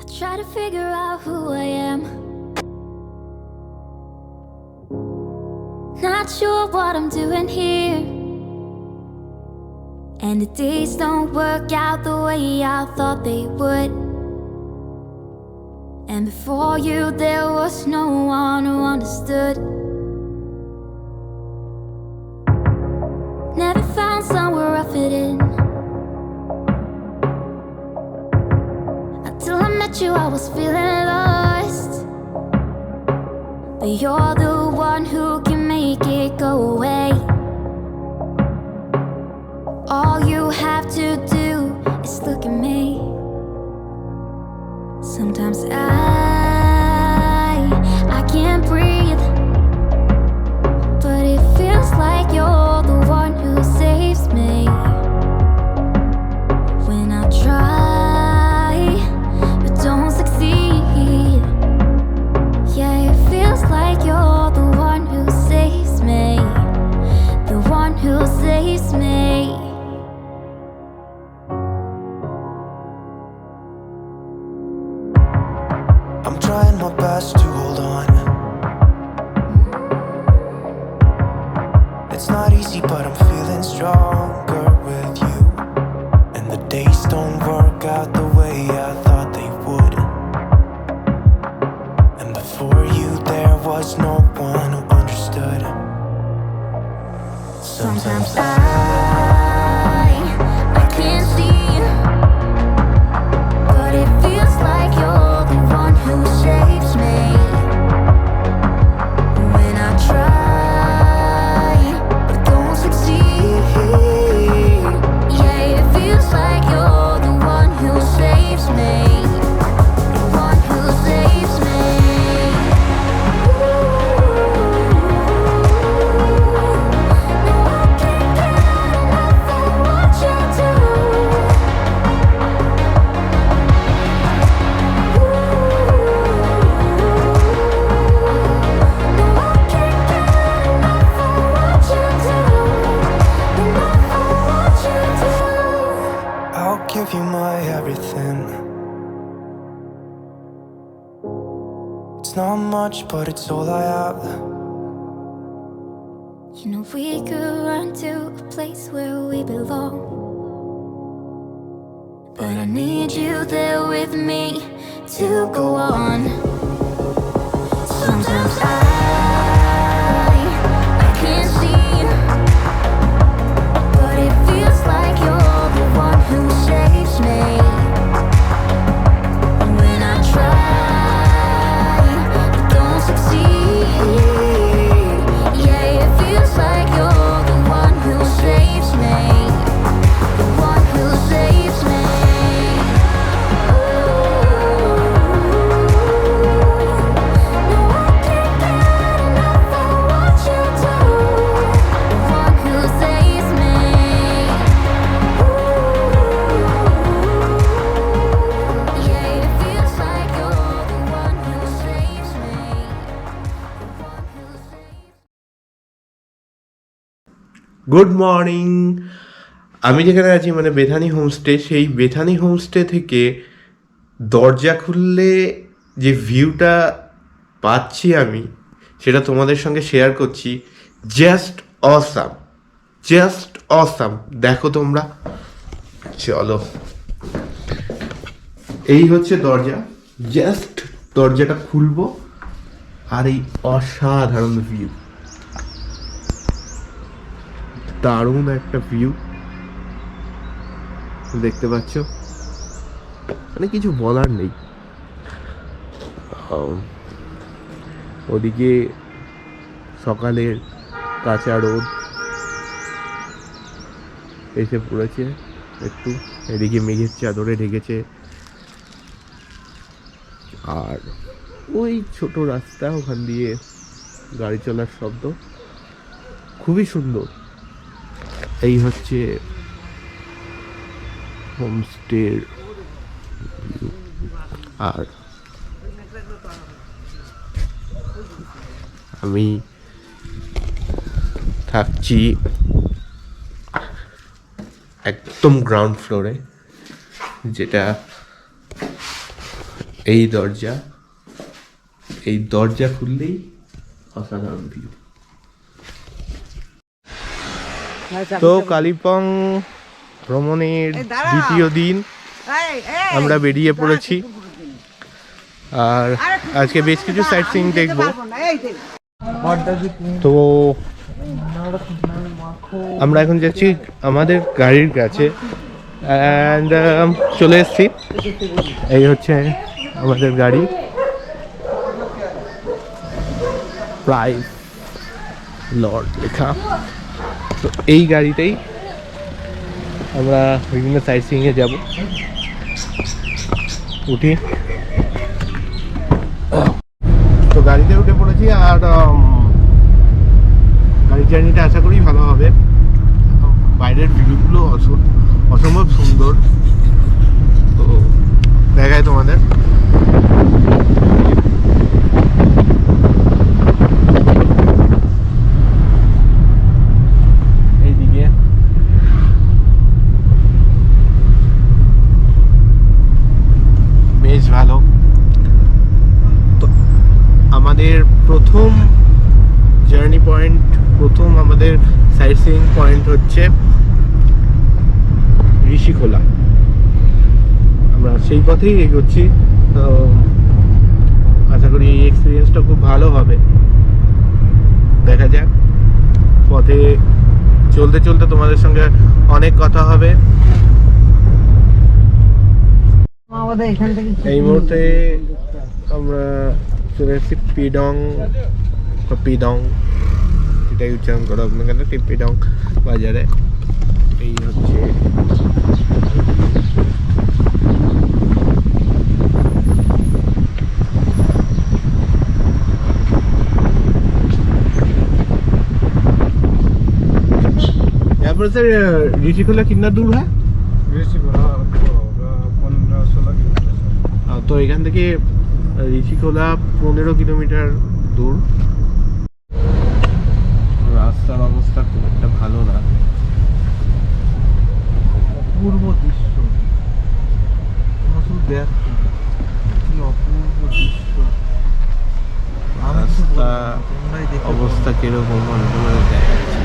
I try to figure out who I am. Not sure what I'm doing here, and the days don't work out the way I thought they would. And before you there was no one who understood. Never found somewhere I fit in. Until I met you I was feeling lost. But you're the one who can make it go away. All you have to do is look at me. Sometimes I can't breathe, but it feels like you're the one who saves me. When I try but don't succeed, yeah, it feels like you're the one who saves me. The one who saves me. I'm trying my best to hold on. It's not easy, but I'm feeling stronger with you. And the days don't work out the way I thought they would. And before you there was no one who understood. Sometimes I can't see, but it feels like you're the one who saves me. When I try but don't succeed, yeah, it feels like you're the one who saves me. The one who saves me. No, I can't get enough of what you do. No, I can't get enough of what you do. Enough of what you do. I'll give you my everything. It's not much, but it's all I have. You know we could run to a place where we belong, but I need you there with me to go on. Sometimes I can't see, but it feels like you're the one who saves me. When I try but don't succeed, yeah, it feels like you're the one who saves me. The one who saves me. No, I can't get enough of what you do. The one who saves me. Yeah, it feels like you're the one who saves me. The one who saves me. Good morning. আমি যেখানে আছি মানে Bethany homestay, সেই Bethany homestay থেকে দরজা খুললে যে ভিউটা পাচ্ছি আমি সেটা তোমাদের সঙ্গে শেয়ার করছি। Just awesome, just awesome. দেখো তোমরা, চলো। এই হচ্ছে দরজা, জাস্ট দরজাটা খুলবো আর এই অসাধারণ ভিউ, দারুণ একটা ভিউ দেখতে পাচ্ছ, মানে কিছু বলার নেই। ওদিকে সকালের কাঁচা রোদ এসে পড়েছে একটু, এদিকে মেঘের চাদরে ঢেকেছে, আর ওই ছোট রাস্তা, ওখান দিয়ে গাড়ি চলার শব্দ, খুবই সুন্দর। এই হচ্ছে হোমস্টের আর আমি থাকছি একদম গ্রাউন্ড ফ্লোরে, যেটা এই দরজা খুললেই অসাধারণ ভিউ। তো কালিম্পং ভ্রমণের দ্বিতীয় দিন আমরা বেরিয়ে পড়েছি, আর আজকে বেশ কিছু সাইট সিইং দেখবো। তো আমরা এখন যাচ্ছি আমাদের গাড়ির কাছে, অ্যান্ড চলে এসেছি। এই হচ্ছে আমাদের গাড়ি, প্রাইস লর্ড লেখা। তো এই গাড়িতেই আমরা বিভিন্ন সাইট সিইংয়ে যাব। উঠি, তো গাড়িতে উঠে পড়েছি, আর গাড়ির জার্নিটা আশা করি ভালো হবে। বাইরের ভিউগুলো অসম্ভব সুন্দর, তো দেখায় তোমাদের। এইদিকে বেশ ভালো। তো আমাদের প্রথম জার্নি পয়েন্ট, প্রথম আমাদের সাইট সিইং পয়েন্ট হচ্ছে ঋষিখোলা। আমরা সেই পথেই এগোচ্ছি, তো আশা করি এই এক্সপিরিয়েন্সটা খুব ভালো হবে। দেখা যাক, পথে চলতে চলতে তোমাদের সঙ্গে অনেক কথা হবে। এই মুহূর্তে আমরা চলে এসেছি পিডং, এটাই উচ্চারণ করা হবে না কেন, পিডং বাজারে। এই হচ্ছে यहाँ पर सर ऋषिखोला कितना दूर है? ऋषिखोला 15-16 किलोमीटर। तो এখান থেকে ঋষিখোলা 15 কিলোমিটার দূর। রাস্তার অবস্থা খুব একটা ভালো না। অপূর্ব দৃশ্য, দেখ কি অপূর্ব দৃশ্য। রাস্তা অবস্থা কিরকম তোমাদের দেখাচ্ছি।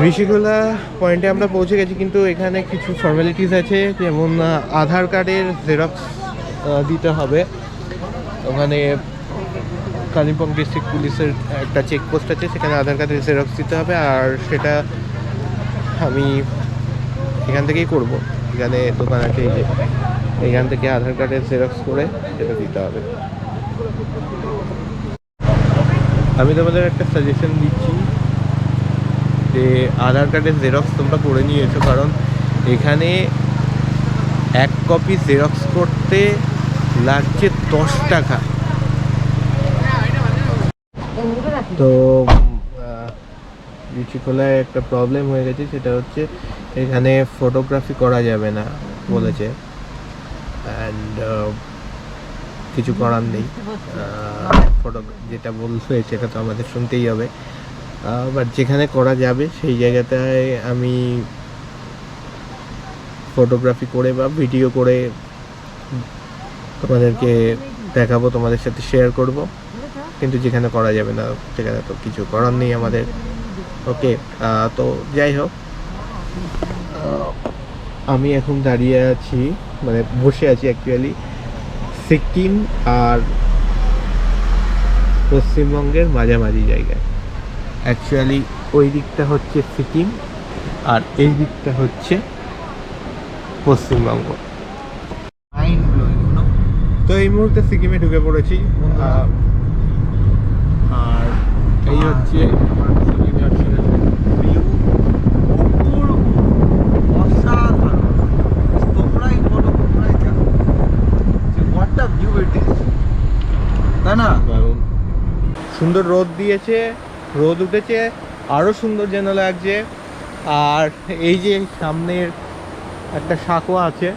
ঋষিখোলা পয়েন্টে আমরা পৌঁছে গেছি, কিন্তু এখানে কিছু ফর্মালিটিস আছে, যেমন আধার কার্ডের জেরক্স দিতে হবে। ওখানে কালিম্পং ডিস্ট্রিক্ট পুলিশের একটা চেকপোস্ট আছে, সেখানে আধার কার্ডের জেরক্স দিতে হবে, আর সেটা আমি এখান থেকেই করব। এখানে দোকান আছে, এই যে এখান থেকে আধার কার্ডের জেরক্স করে সেটা দিতে হবে। আমি তোমাদের একটা সাজেশন দিচ্ছি যে আধার কার্ডের জেরক্স তোমরা করে নিয়েছো, কারণ এখানে এক কপি জেরক্স করতে লাগছে 10 টাকা। তো ঋষিখোলায় একটা প্রবলেম হয়ে গেছে, সেটা হচ্ছে এখানে ফটোগ্রাফি করা যাবে না বলেছে, অ্যান্ড কিছু করার নেই। ফটো যেটা বলছে সেটা তো আমাদের শুনতেই হবে। বাট যেখানে করা যাবে সেই জায়গাটায় আমি ফটোগ্রাফি করে বা ভিডিও করে তোমাদেরকে দেখাবো, তোমাদের সাথে শেয়ার করব। কিন্তু যেখানে করা যাবে না সেখানে তো কিছু করার নেই আমাদের। ওকে, তো যাই হোক, আমি এখন দাঁড়িয়ে আছি, মানে বসে আছি অ্যাকচুয়ালি সিকিম আর পশ্চিমবঙ্গের মাঝামাঝি জায়গায়। অ্যাকচুয়ালি ওই দিকটা হচ্ছে সিকিম আর এই দিকটা হচ্ছে পশ্চিমবঙ্গ। তো এই মুহূর্তে সিকিমে ঢুকে পড়েছি, আর এই হচ্ছে সিকিমের ভিউ। অসাধারণ, তোমরাই বলো, তোমরাই জানো যে what a view it is, তাই না? সুন্দর রোদ দিয়েছে, রোদ উঠেছে, আরও সুন্দর যেন লাগছে। আর এই যে সামনের একটা সাঁকো আছে,